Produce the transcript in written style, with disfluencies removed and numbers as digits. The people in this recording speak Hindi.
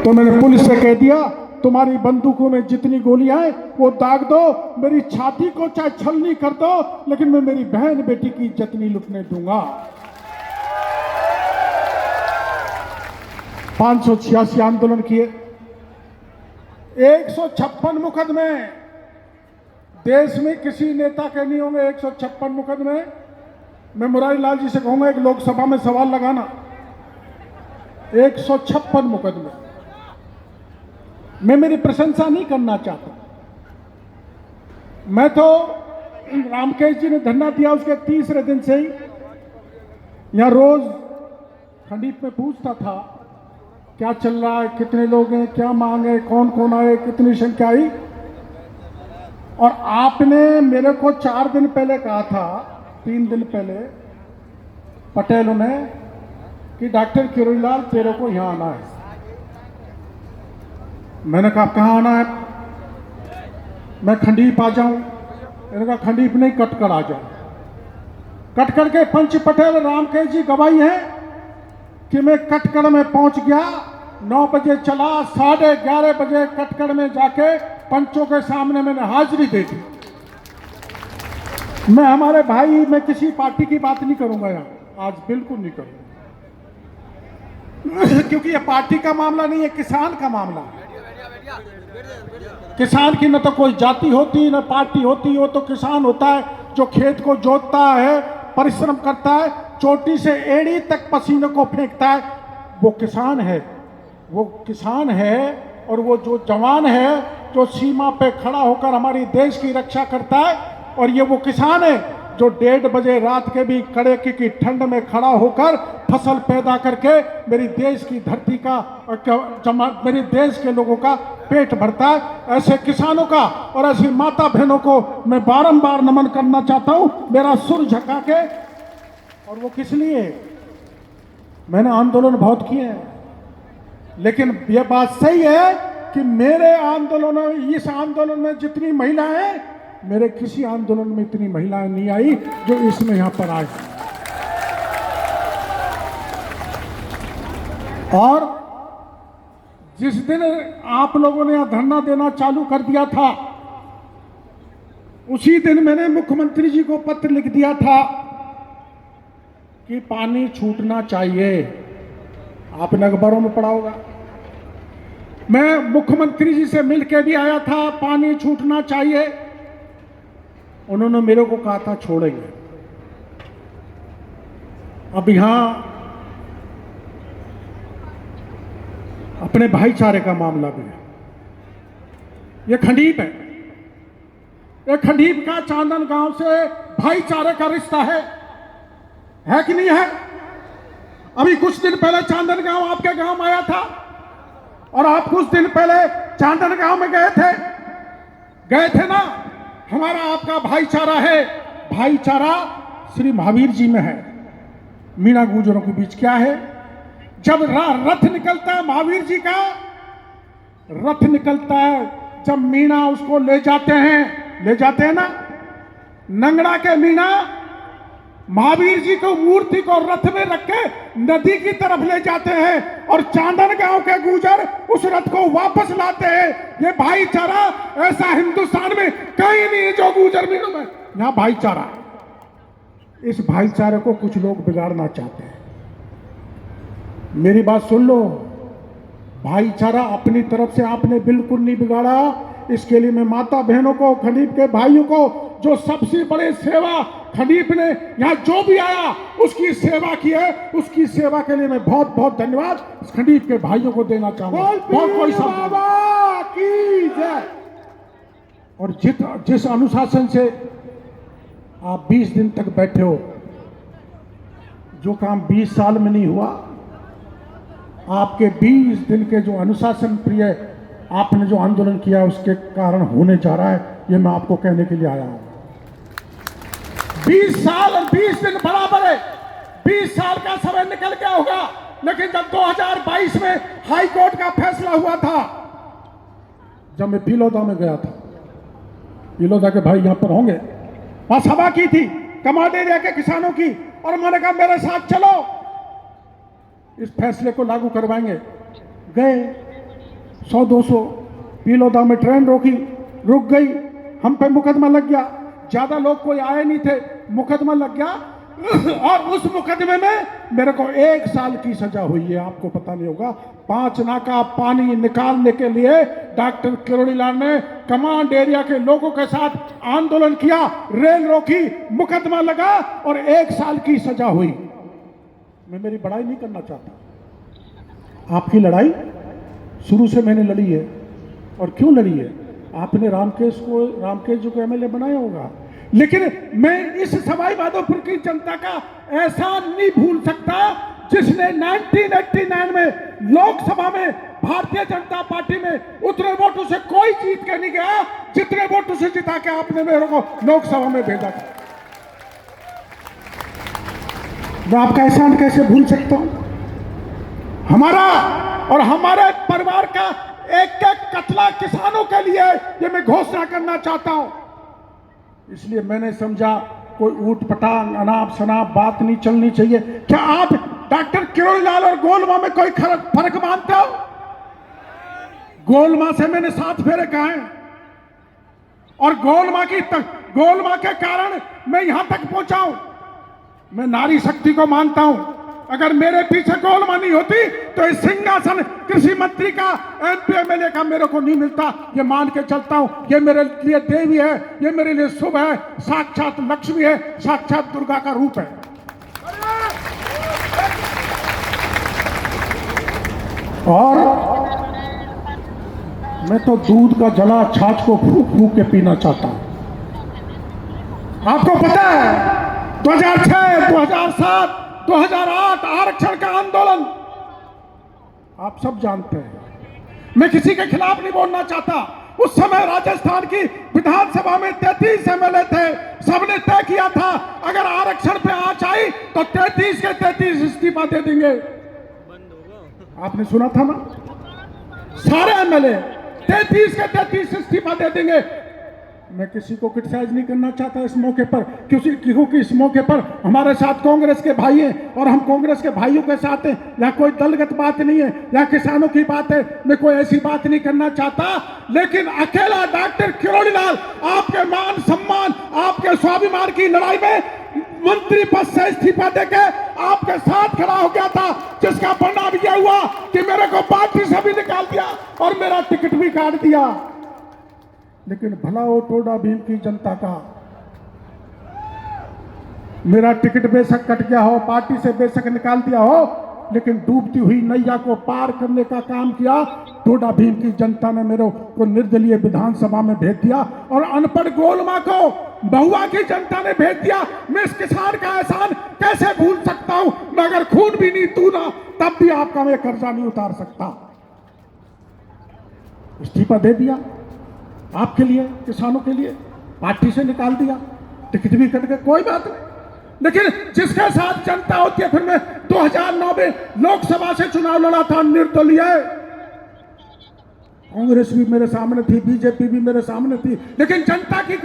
तो मैंने पुलिस से कह दिया, तुम्हारी बंदूकों में जितनी गोलियां हैं वो दाग दो, मेरी छाती को चाहे छलनी कर दो, लेकिन मैं मेरी बहन बेटी की इज्जत नहीं लुटने दूंगा। 586 आंदोलन किए, 156 मुकदमे, देश में किसी नेता के नहीं होंगे 156 मुकदमे। मैं मुरारी लाल जी से कहूंगा एक लोकसभा में सवाल लगाना, 156 मुकदमे। मैं मेरी प्रशंसा नहीं करना चाहता, मैं तो रामकेश जी ने धरना दिया उसके तीसरे दिन से ही यहां रोज खंडीप में पूछता था क्या चल रहा है, कितने लोग हैं, क्या मांग है, कौन कौन आए, कितनी संख्या आई। और आपने मेरे को 4 दिन पहले कहा था, 3 दिन पहले पटेलों ने कि डॉक्टर किरोड़ीलाल तेरे को यहां आना है। मैंने कहा कहाँ आना है, मैं खंडीप आ जाऊं। मैंने कहा खंडीप नहीं, कटकड़ आ जाऊं। कटकड़ के पंच पटेल रामकेश जी गवाही है कि मैं कटकड़ में पहुंच गया, 9 बजे चला, 11:30 बजे कटकड़ में जाके पंचों के सामने मैंने हाजिरी दे दी। मैं हमारे भाई, मैं किसी पार्टी की बात नहीं करूंगा यहां, आज बिल्कुल नहीं करूंगा, क्योंकि ये पार्टी का मामला नहीं है, किसान का मामला है। किसान की न तो कोई जाति होती न पार्टी होती, वो तो किसान होता है जो खेत को जोतता है, परिश्रम करता है, चोटी से एड़ी तक पसीने को फेंकता है, वो किसान है। वो किसान है और वो जो जवान है जो सीमा पे खड़ा होकर हमारी देश की रक्षा करता है, और ये वो किसान है जो 1:30 बजे रात के भी कड़ाके की ठंड में खड़ा होकर फसल पैदा करके मेरी देश की धरती का और मेरी देश के लोगों का पेट भरता है। ऐसे किसानों का और ऐसी माता बहनों को मैं बारंबार नमन करना चाहता हूं, मेरा सुर झुका के। और वो किस लिए, मैंने आंदोलन बहुत किए हैं, लेकिन यह बात सही है कि मेरे आंदोलन, इस आंदोलन में जितनी महिलाएं, मेरे किसी आंदोलन में इतनी महिलाएं नहीं आई जो इसमें यहां पर आए। और जिस दिन आप लोगों ने यहां धरना देना चालू कर दिया था, उसी दिन मैंने मुख्यमंत्री जी को पत्र लिख दिया था कि पानी छूटना चाहिए। आपने अखबारों में पढ़ा होगा। मैं मुख्यमंत्री जी से मिलकर भी आया था, पानी छूटना चाहिए। उन्होंने मेरे को कहा था छोड़ेंगे। अब यहां अपने भाईचारे का मामला भी है। यह खंडीप है, यह खंडीप का चांदन गांव से भाईचारे का रिश्ता है कि नहीं है? अभी कुछ दिन पहले चांदन गांव आपके गांव में आया था और आप कुछ दिन पहले चांदन गांव में गए थे ना। हमारा आपका भाईचारा है, भाईचारा श्री महावीर जी में है। मीणा गुर्जरों के बीच क्या है, जब रथ निकलता है महावीर जी का, रथ निकलता है, जब मीणा उसको ले जाते हैं ना, नंगड़ा के मीणा महावीर जी को मूर्ति को रथ में रख के नदी की तरफ ले जाते हैं और चांदन गांव के गुर्जर उस रथ को वापस लाते हैं। ये भाईचारा ऐसा हिंदुस्तान में कहीं नहीं है जो गुर्जर मीणों में, यहां भाईचारा। इस भाईचारे को कुछ लोग बिगाड़ना चाहते हैं। मेरी बात सुन लो, भाईचारा अपनी तरफ से आपने बिल्कुल नहीं बिगाड़ा। इसके लिए मैं माता बहनों को, खंडीप के भाइयों को, जो सबसे बड़े सेवा खंडीप ने यहां जो भी आया उसकी सेवा की है, उसकी सेवा के लिए मैं बहुत बहुत धन्यवाद खंडीप के भाइयों को देना चाहूंगा। और जिस अनुशासन से आप 20 दिन तक बैठे हो, जो काम 20 साल में नहीं हुआ, आपके 20 दिन के जो अनुशासन प्रिय आपने जो आंदोलन किया उसके कारण होने जा रहा है। ये मैं आपको कहने के लिए आया हूं। 20 साल और 20 दिन बराबर है। 20 साल का समय निकल गया होगा, लेकिन जब 2022 में हाई कोर्ट का फैसला हुआ था, जब मैं बिलोदा में गया था, बिलोदा के भाई यहां पर होंगे, वहां सभा की थी कमांड एरिया के किसानों की, और मैंने कहा मेरे साथ चलो, इस फैसले को लागू करवाएंगे। गए, 100-200 पीलोदा में ट्रेन रोकी, रुक गई, हम पे मुकदमा लग गया। ज्यादा लोग कोई आए नहीं थे, मुकदमा लग गया और उस मुकदमे में मेरे को 1 साल की सजा हुई है। आपको पता नहीं होगा, 5 नाका पानी निकालने के लिए डॉक्टर किरोड़ीलाल ने कमांड एरिया के लोगों के साथ आंदोलन किया, रेल रोकी, मुकदमा लगा और 1 साल की सजा हुई। मैं मेरी बड़ाई नहीं करना चाहता, आपकी लड़ाई शुरू से मैंने लड़ी है। और क्यों लड़ी है? आपने रामकेश जी को एमएलए बनाया होगा, लेकिन मैं इस सवाई माधोपुर की जनता का एहसान नहीं भूल सकता जिसने 1989 में लोकसभा में भारतीय जनता पार्टी में उतने वोटों से कोई जीत के नहीं गया जितने वोटों से जिता के आपने मेरे को लोकसभा में भेजा था। मैं आपका एहसान कैसे भूल सकता हूं? हमारा और हमारे परिवार का एक एक कतला किसानों के लिए ये मैं घोषणा करना चाहता हूं। इसलिए मैंने समझा कोई ऊट पटांग अनाप शनाप बात नहीं चलनी चाहिए। क्या आप डॉक्टर किरोड़ीलाल और गोलमा में कोई फर्क मानते हो? गोलमा से मैंने 7 फेरे कहे और गोलमा के कारण मैं यहां तक पहुंचा हूं। मैं नारी शक्ति को मानता हूं। अगर मेरे पीछे गोलमा नहीं होती तो इस सिंहासन कृषि मंत्री का, एमपी एमएलए का मेरे को नहीं मिलता। ये मान के चलता हूं, ये मेरे लिए देवी है, ये मेरे लिए शुभ है, साक्षात लक्ष्मी है, साक्षात दुर्गा का रूप है। और मैं तो दूध का जला छाछ को फूंक फूंक के पीना चाहता हूं। आपको पता है 2006, 2007, 2008 आरक्षण का आंदोलन आप सब जानते हैं। मैं किसी के खिलाफ नहीं बोलना चाहता। उस समय राजस्थान की विधानसभा में 33 एमएलए थे, सबने तय किया था अगर आरक्षण पे आंच आई तो 33 के 33 इस्तीफा दे देंगे। आपने सुना था ना, सारे एमएलए 33 के 33 इस्तीफा दे देंगे। मैं किसी को क्रिटिसाइज नहीं करना चाहता इस मौके पर, क्योंकि इस मौके पर हमारे साथ कांग्रेस के भाई हैं और हम कांग्रेस के भाइयों के साथ हैं। यहाँ कोई दलगत बात नहीं है, यहाँ किसानों की बात है। मैं कोई ऐसी बात नहीं करना चाहता, लेकिन अकेला डॉक्टर किरोड़ीलाल आपके मान सम्मान, आपके स्वाभिमान की लड़ाई में मंत्री पद से इस्तीफा देके आपके साथ खड़ा हो गया था, जिसका परिणाम यह हुआ कि मेरे को पार्टी से भी निकाल दिया और मेरा टिकट भी काट दिया। लेकिन भला हो टोडा भीम की जनता का, मेरा टिकट बेशक कट गया हो, पार्टी से बेशक निकाल दिया हो, लेकिन डूबती हुई नैया को पार करने का काम किया टोडा भीम की जनता ने। मेरे को निर्दलीय विधानसभा में भेज दिया और अनपढ़ गोलमा को बहुआ की जनता ने भेज दिया। मैं इस किसान का एहसान कैसे भूल सकता हूं? मैं अगर खून भी नहीं दूंगा तब भी आपका मैं कर्जा नहीं उतार सकता। इस्तीफा दे दिया आपके लिए, किसानों के लिए, पार्टी से निकाल दिया, टिकट भी कट गए, कोई बात नहीं। लेकिन जिसके साथ जनता होती है, फिर मैं 2009 में लोकसभा से चुनाव लड़ा था निर्दलीय। कांग्रेस भी मेरे सामने थी, बीजेपी भी मेरे सामने थी, लेकिन जनता की